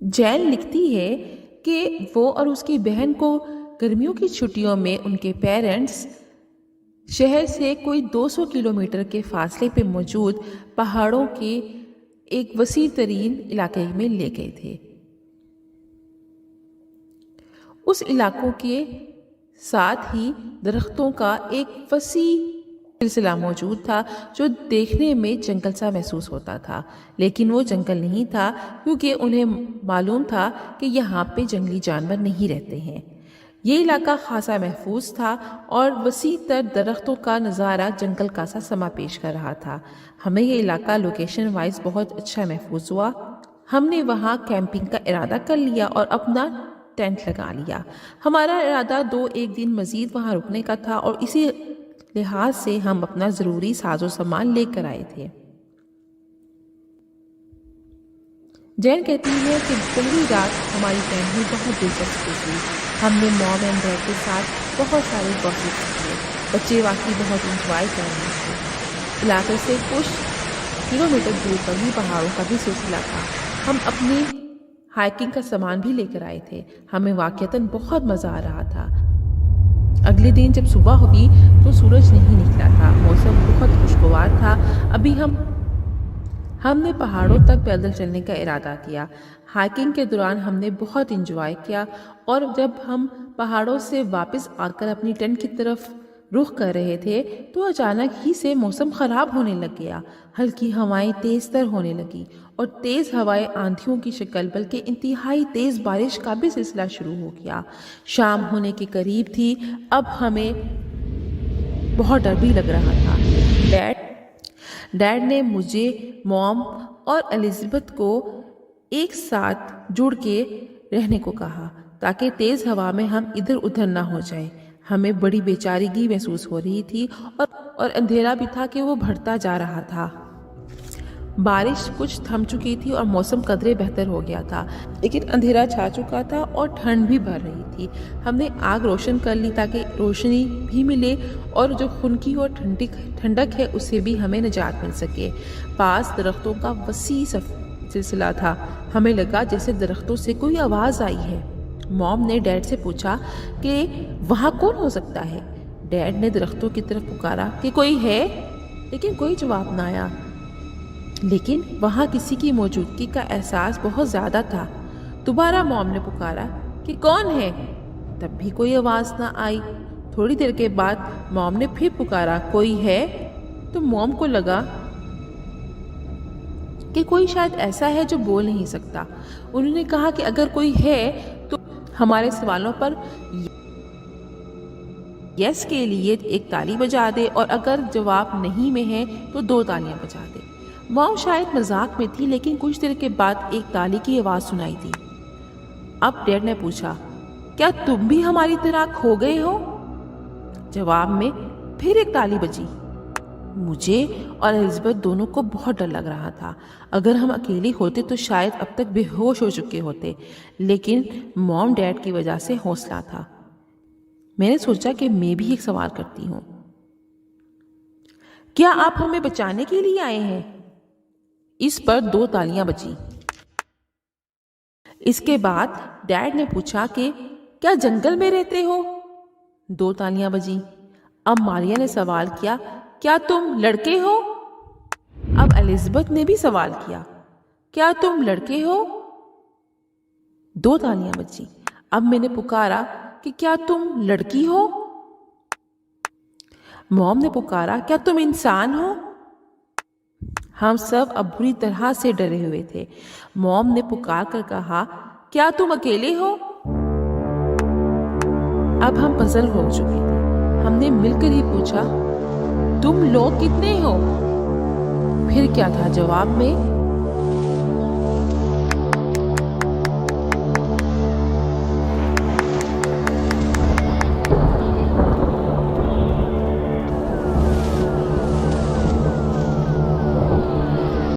جین لکھتی ہے کہ وہ اور اس کی بہن کو گرمیوں کی چھٹیوں میں ان کے پیرنٹس شہر سے کوئی 200 کلومیٹر کے فاصلے پہ موجود پہاڑوں کے ایک وسیع ترین علاقے میں لے گئے تھے۔ اس علاقوں کے ساتھ ہی درختوں کا ایک وسیع سلسلہ موجود تھا جو دیکھنے میں جنگل سا محسوس ہوتا تھا، لیکن وہ جنگل نہیں تھا کیونکہ انہیں معلوم تھا کہ یہاں پہ جنگلی جانور نہیں رہتے ہیں۔ یہ علاقہ خاصا محفوظ تھا اور وسیع تر درختوں کا نظارہ جنگل کا سا سما پیش کر رہا تھا۔ ہمیں یہ علاقہ لوکیشن وائز بہت اچھا محفوظ ہوا۔ ہم نے وہاں کیمپنگ کا ارادہ کر لیا اور اپنا ٹینٹ لگا لیا۔ ہمارا ارادہ 2-1 دن مزید وہاں رکنے کا تھا اور اسی لحاظ سے ہم اپنا ضروری ساز و سامان لے کر آئے تھے۔ جین کہتی ہے کہ پہلی رات ہماری ٹینٹ میں بہت دلچسپ ہوئی۔ ہم نے موم اینڈ ڈیڈ کے ساتھ بہت سارے گوسپ کیے۔ بچے واقعی بہت انجوائے کر رہے تھے۔ علاقے سے کچھ کلومیٹر دور پر ہی پہاڑوں کا بھی سلسلہ تھا۔ ہم اپنی ہائکنگ کا سامان بھی لے کر آئے تھے۔ ہمیں واقعتاً بہت مزہ آ رہا تھا۔ اگلے دن جب صبح ہوئی تو سورج نہیں نکلا تھا، موسم بہت خوشگوار تھا۔ ابھی ہم نے پہاڑوں تک پیدل چلنے کا ارادہ کیا۔ ہائکنگ کے دوران ہم نے بہت انجوائے کیا اور جب ہم پہاڑوں سے واپس آ کر اپنی ٹینٹ کی طرف رخ کر رہے تھے تو اچانک ہی سے موسم خراب ہونے لگ گیا۔ ہلکی ہوائیں تیز تر ہونے لگی اور تیز ہوائیں آندھیوں کی شکل بلکہ انتہائی تیز بارش کا بھی سلسلہ شروع ہو گیا۔ شام ہونے کے قریب تھی۔ اب ہمیں بہت ڈر بھی لگ رہا تھا۔ ڈیڈ نے مجھے، موم اور الزبتھ کو ایک ساتھ جڑ کے رہنے کو کہا تاکہ تیز ہوا میں ہم ادھر ادھر نہ ہو جائیں۔ ہمیں بڑی بے چارگی محسوس ہو رہی تھی اور اندھیرا بھی تھا کہ وہ بڑھتا جا رہا تھا۔ بارش کچھ تھم چکی تھی اور موسم قدرے بہتر ہو گیا تھا، لیکن اندھیرا چھا چکا تھا اور ٹھنڈ بھی بڑھ رہی تھی۔ ہم نے آگ روشن کر لی تاکہ روشنی بھی ملے اور جو خنکی اور ٹھنڈک ہے اس سے بھی ہمیں نجات مل سکے۔ پاس درختوں کا وسیع سلسلہ تھا۔ ہمیں لگا جیسے درختوں سے کوئی آواز آئی ہے۔ موم نے ڈیڈ سے پوچھا کہ وہاں کون ہو سکتا ہے؟ ڈیڈ نے درختوں کی طرف پکارا کہ کوئی ہے، لیکن کوئی جواب نہ آیا۔ لیکن وہاں کسی کی موجودگی کا احساس بہت زیادہ تھا۔ دوبارہ موم نے پکارا کہ کون ہے؟ تب بھی کوئی آواز نہ آئی۔ تھوڑی دیر کے بعد موم نے پھر پکارا کوئی ہے؟ تو موم کو لگا کہ کوئی شاید ایسا ہے جو بول نہیں سکتا۔ انہوں نے کہا کہ اگر کوئی ہے تو ہمارے سوالوں پر یس کے لیے ایک تالی بجا دے اور اگر جواب نہیں میں ہے تو 2 تالیاں بجا دے۔ موم شاید مذاق میں تھی، لیکن کچھ دیر کے بعد ایک تالی کی آواز سنائی دی۔ اب ڈیڈ نے پوچھا کیا تم بھی ہماری طرح کھو گئے ہو؟ جواب میں پھر ایک تالی بجی۔ مجھے اور الزبتھ دونوں کو بہت ڈر لگ رہا تھا۔ اگر ہم اکیلے ہوتے تو شاید اب تک بے ہوش ہو چکے ہوتے، لیکن موم ڈیڈ کی وجہ سے حوصلہ تھا۔ میں نے سوچا کہ میں بھی ایک سوال کرتی ہوں، کیا آپ ہمیں بچانے کے لیے آئے ہیں؟ اس پر 2 تالیاں بجی۔ اس کے بعد ڈیڈ نے پوچھا کہ کیا جنگل میں رہتے ہو؟ 2 تالیاں بجی۔ اب ماریا نے سوال کیا کیا تم لڑکے ہو؟ اب الزبتھ نے بھی سوال کیا کیا تم لڑکے ہو؟ 2 تالیاں بجی۔ اب میں نے پکارا کہ کیا تم لڑکی ہو؟ موم نے پکارا کیا تم انسان ہو؟ ہم سب اب بری طرح سے ڈرے ہوئے تھے۔ موم نے پکار کر کہا کیا تم اکیلے ہو؟ اب ہم پزل ہو چکے تھے۔ ہم نے مل کر ہی پوچھا تم لوگ کتنے ہو؟ پھر کیا تھا جواب میں